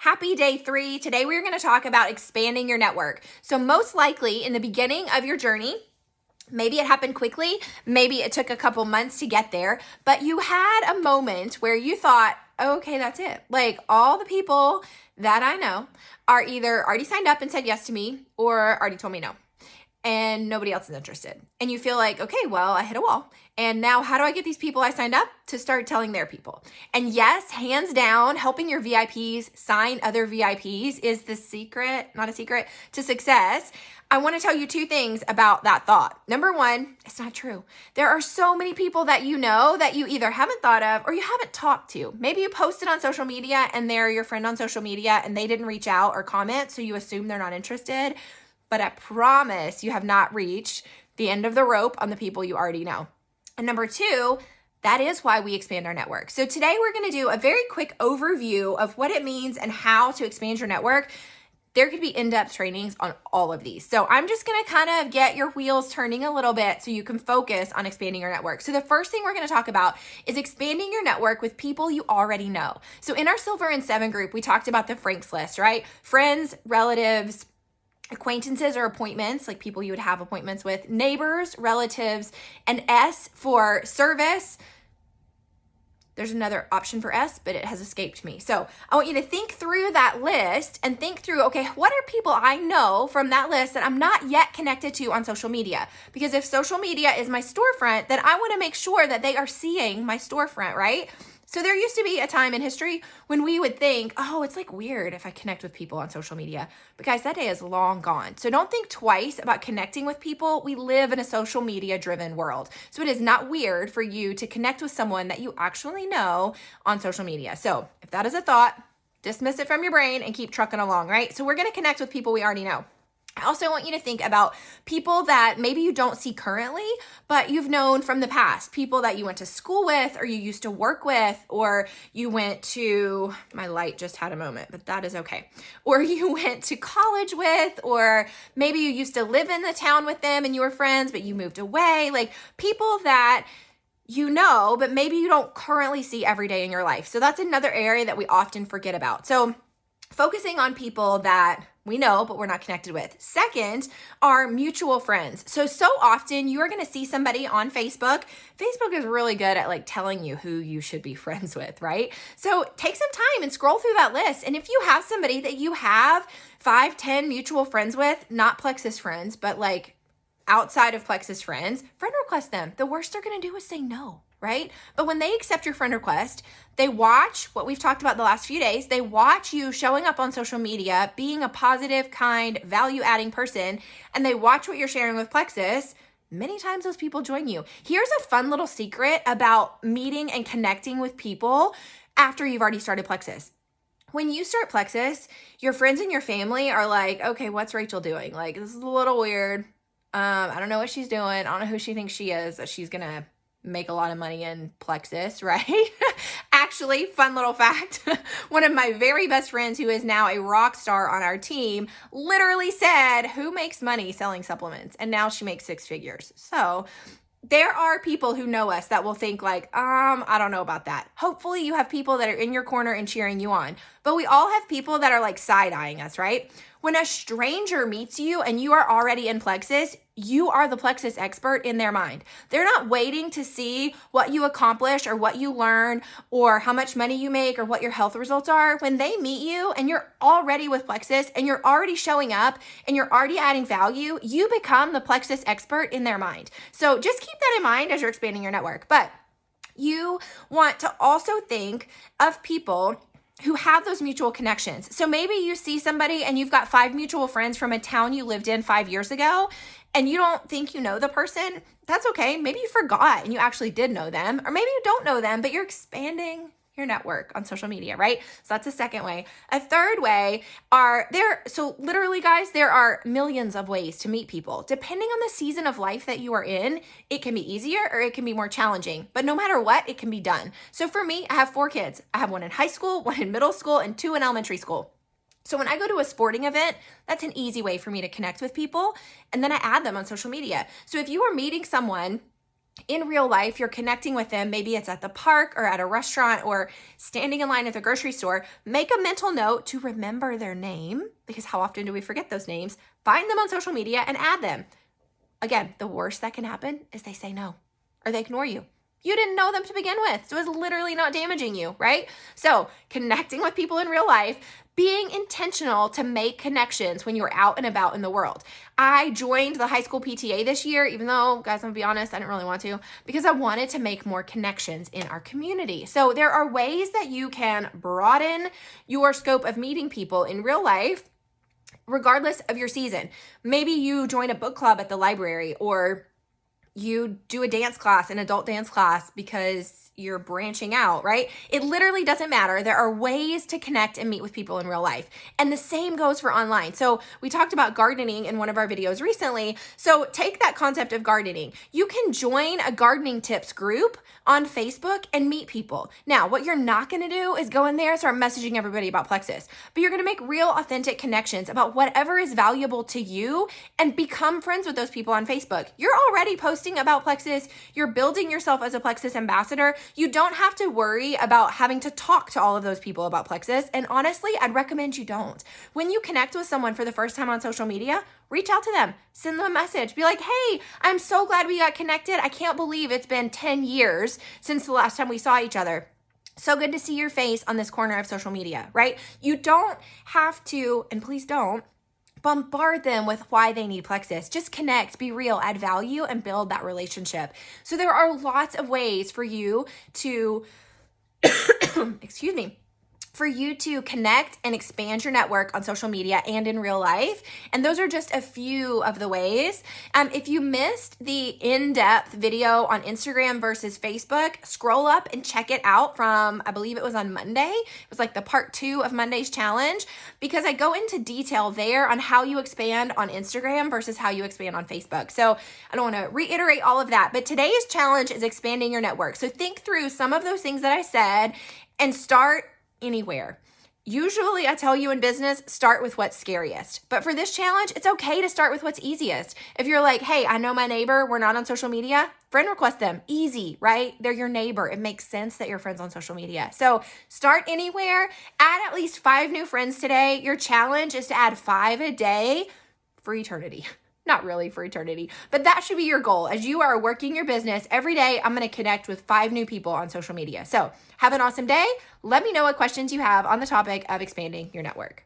Happy day 3. Today we're going to talk about expanding your network. So most likely in the beginning of your journey, maybe it happened quickly, maybe it took a couple months to get there, but you had a moment where you thought, okay, that's it. Like all the people that I know are either already signed up and said yes to me or already told me no. And nobody else is interested. And you feel like, okay, well, I hit a wall. And now how do I get these people I signed up to start telling their people? And yes, hands down, helping your VIPs sign other VIPs is the secret, not a secret, to success. I want to tell you 2 things about that thought. Number 1, it's not true. There are so many people that you know that you either haven't thought of or you haven't talked to. Maybe you posted on social media and they're your friend on social media and they didn't reach out or comment, so you assume they're not interested. But I promise you have not reached the end of the rope on the people you already know. And number 2, that is why we expand our network. So today we're going to do a very quick overview of what it means and how to expand your network. There could be in-depth trainings on all of these. So I'm just going to kind of get your wheels turning a little bit so you can focus on expanding your network. So the first thing we're going to talk about is expanding your network with people you already know. So in our Silver and 7 group, we talked about the Franks list, right? Friends, relatives, acquaintances or appointments, like people you would have appointments with, neighbors, relatives, and S for service. There's another option for S, but it has escaped me. So I want you to think through that list and think through, okay, what are people I know from that list that I'm not yet connected to on social media? Because if social media is my storefront, then I want to make sure that they are seeing my storefront, right? So there used to be a time in history when we would think, oh, it's like weird if I connect with people on social media. But guys, that day is long gone. So don't think twice about connecting with people. We live in a social media driven world. So it is not weird for you to connect with someone that you actually know on social media. So if that is a thought, dismiss it from your brain and keep trucking along, right? So we're going to connect with people we already know. I also want you to think about people that maybe you don't see currently, but you've known from the past, people that you went to school with or you used to work with, or you went to, my light just had a moment, but that is okay. Or you went to college with, or maybe you used to live in the town with them and you were friends, but you moved away. Like people that you know, but maybe you don't currently see every day in your life. So that's another area that we often forget about. So focusing on people that we know, but we're not connected with. Second are mutual friends. So often you are going to see somebody on Facebook. Facebook is really good at like telling you who you should be friends with, right? So take some time and scroll through that list. And if you have somebody that you have 5, 10 mutual friends with, not Plexus friends, but like outside of Plexus friends, friend request them. The worst they're going to do is say no, right? But when they accept your friend request, they watch what we've talked about the last few days. They watch you showing up on social media, being a positive, kind, value-adding person, and they watch what you're sharing with Plexus. Many times those people join you. Here's a fun little secret about meeting and connecting with people after you've already started Plexus. When you start Plexus, your friends and your family are like, okay, what's Rachel doing? Like, this is a little weird. I don't know what she's doing. I don't know who she thinks she is, that she's going to make a lot of money in Plexus, right? Actually, fun little fact, one of my very best friends who is now a rock star on our team literally said, who makes money selling supplements? And now she makes 6 figures. So there are people who know us that will think like, I don't know about that. Hopefully you have people that are in your corner and cheering you on, but we all have people that are like side-eyeing us, right? When a stranger meets you and you are already in Plexus, you are the Plexus expert in their mind. They're not waiting to see what you accomplish or what you learn or how much money you make or what your health results are. When they meet you and you're already with Plexus and you're already showing up and you're already adding value, you become the Plexus expert in their mind. So just keep that in mind as you're expanding your network. But you want to also think of people who have those mutual connections. So maybe you see somebody and you've got 5 mutual friends from a town you lived in 5 years ago, and you don't think you know the person. That's okay. Maybe you forgot and you actually did know them, or maybe you don't know them, but you're expanding your network on social media, right? So that's a second way. A third way so literally guys, there are millions of ways to meet people. Depending on the season of life that you are in, it can be easier or it can be more challenging, but no matter what, it can be done. So for me, I have 4 kids. I have one in high school, one in middle school, and 2 in elementary school. So when I go to a sporting event, that's an easy way for me to connect with people. And then I add them on social media. So if you are meeting someone in real life, you're connecting with them. Maybe it's at the park or at a restaurant or standing in line at the grocery store. Make a mental note to remember their name, because how often do we forget those names? Find them on social media and add them. Again, the worst that can happen is they say no or they ignore you. You didn't know them to begin with, so it's literally not damaging you, right? So connecting with people in real life, being intentional to make connections when you're out and about in the world. I joined the high school PTA this year, even though, guys, I'm gonna be honest, I didn't really want to, because I wanted to make more connections in our community. So there are ways that you can broaden your scope of meeting people in real life, regardless of your season. Maybe you join a book club at the library, or you do a dance class, an adult dance class, because you're branching out, right? It literally doesn't matter. There are ways to connect and meet with people in real life. And the same goes for online. So we talked about gardening in one of our videos recently. So take that concept of gardening. You can join a gardening tips group on Facebook and meet people. Now, what you're not going to do is go in there and start messaging everybody about Plexus, but you're going to make real, authentic connections about whatever is valuable to you and become friends with those people on Facebook. You're already posting about Plexus. You're building yourself as a Plexus ambassador. You don't have to worry about having to talk to all of those people about Plexus. And honestly, I'd recommend you don't. When you connect with someone for the first time on social media, reach out to them, send them a message, be like, hey, I'm so glad we got connected. I can't believe it's been 10 years since the last time we saw each other. So good to see your face on this corner of social media, right? You don't have to, and please don't, bombard them with why they need Plexus. Just connect, be real, add value, and build that relationship. So there are lots of ways for you to, excuse me, for you to connect and expand your network on social media and in real life. And those are just a few of the ways. If you missed the in-depth video on Instagram versus Facebook, scroll up and check it out from, I believe it was on Monday. It was like the part 2 of Monday's challenge, because I go into detail there on how you expand on Instagram versus how you expand on Facebook. So I don't want to reiterate all of that, but today's challenge is expanding your network. So think through some of those things that I said and start anywhere. Usually I tell you in business, start with what's scariest. But for this challenge, it's okay to start with what's easiest. If you're like, hey, I know my neighbor, we're not on social media, friend request them. Easy, right? They're your neighbor. It makes sense that you're friends on social media. So start anywhere, add at least 5 new friends today. Your challenge is to add 5 a day for eternity. Not really for eternity, but that should be your goal. As you are working your business every day, I'm going to connect with 5 new people on social media. So have an awesome day. Let me know what questions you have on the topic of expanding your network.